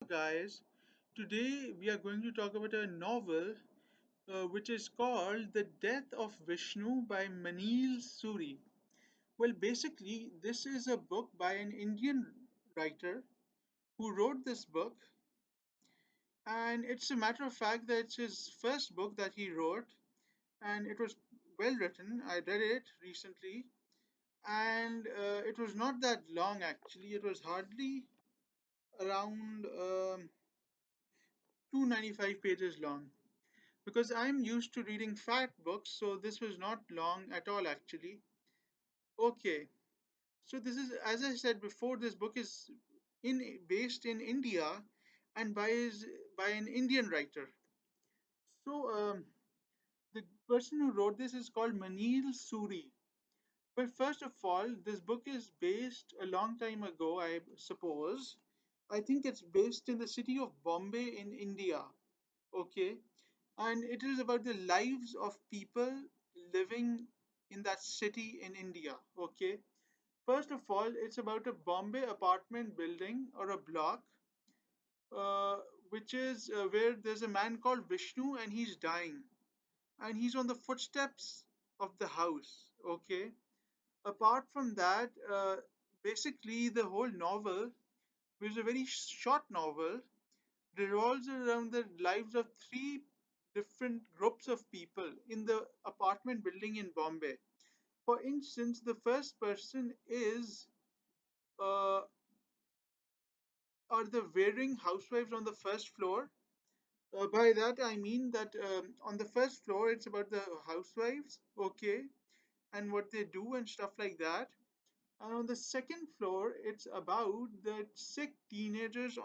Guys. Today we are going to talk about a novel which is called The Death of Vishnu by Manil Suri. Well, basically, this is a book by an Indian writer who wrote this book, and it's a matter of fact that it's his first book that he wrote, and it was well written. I read it recently, and it was not that long actually, it was hardly around 295 pages long. Because I'm used to reading fat books, so this was not long at all actually. Okay, so this is, as I said before, this book is based in India and by an Indian writer. So the person who wrote this is called Manil Suri. But first of all, this book is based a long time ago, I suppose. I think it's based in the city of Bombay in India. Okay, and it is about the lives of people living in that city in India. Okay, first of all, it's about a Bombay apartment building or a block, uh, which is where there's a man called Vishnu and he's dying, and he's on the footsteps of the house. Okay, apart from that, basically the whole novel, which is a very short novel, revolves around the lives of three different groups of people in the apartment building in Bombay. For instance, the first person is uh, are the wearing housewives on the first floor. By that I mean that on the first floor it's about the housewives, okay, and what they do and stuff like that. And on the second floor, it's about the sick teenagers.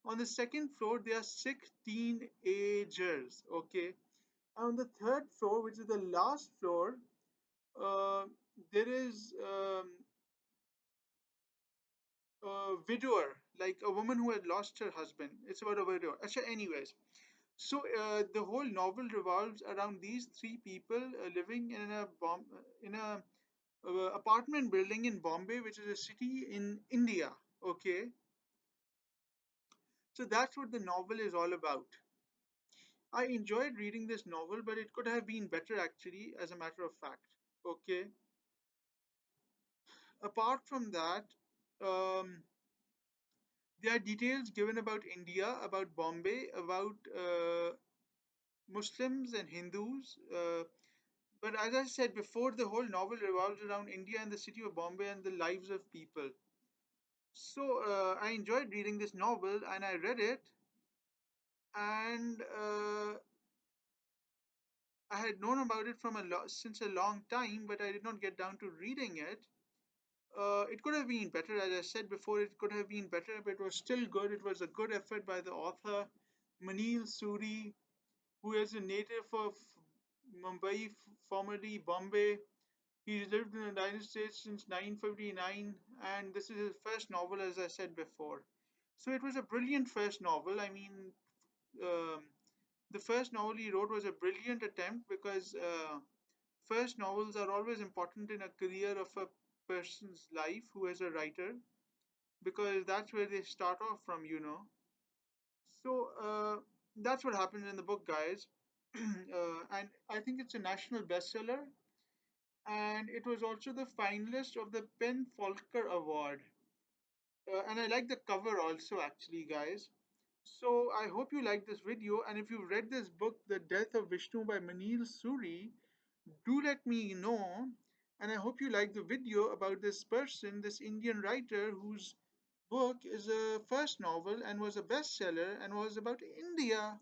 On the second floor, they are sick teenagers. Okay. On the third floor, which is the last floor, uh, there is a widower, like a woman who had lost her husband. It's about a widower. Anyways, so the whole novel revolves around these three people living in a apartment building in Bombay, which is a city in India. Okay, so that's what the novel is all about. I enjoyed reading this novel, but it could have been better actually, as a matter of fact. Okay. Apart from that, um, there are details given about India, about Bombay, about Muslims and Hindus. But as I said before, the whole novel revolves around India and the city of Bombay and the lives of people. So I enjoyed reading this novel and I read it, and I had known about it since a long time, but I did not get down to reading it. It could have been better, as I said before. It could have been better, but it was still good. It was a good effort by the author, Manil Suri, who is a native of Mumbai, formerly Bombay. He's lived in the United States since 1959, and this is his first novel, as I said before. So it was a brilliant first novel. I mean, um, the first novel he wrote was a brilliant attempt because first novels are always important in a career of a person's life who is a writer, because that's where they start off from. So that's what happens in the book, guys. And I think it's a national bestseller, and it was also the finalist of the Pen Folker Award. And I like the cover also, actually, guys. So I hope you like this video, and if you've read this book, The Death of Vishnu by Manil Suri, do let me know. And I hope you like the video about this person, this Indian writer whose book is a first novel and was a bestseller and was about India.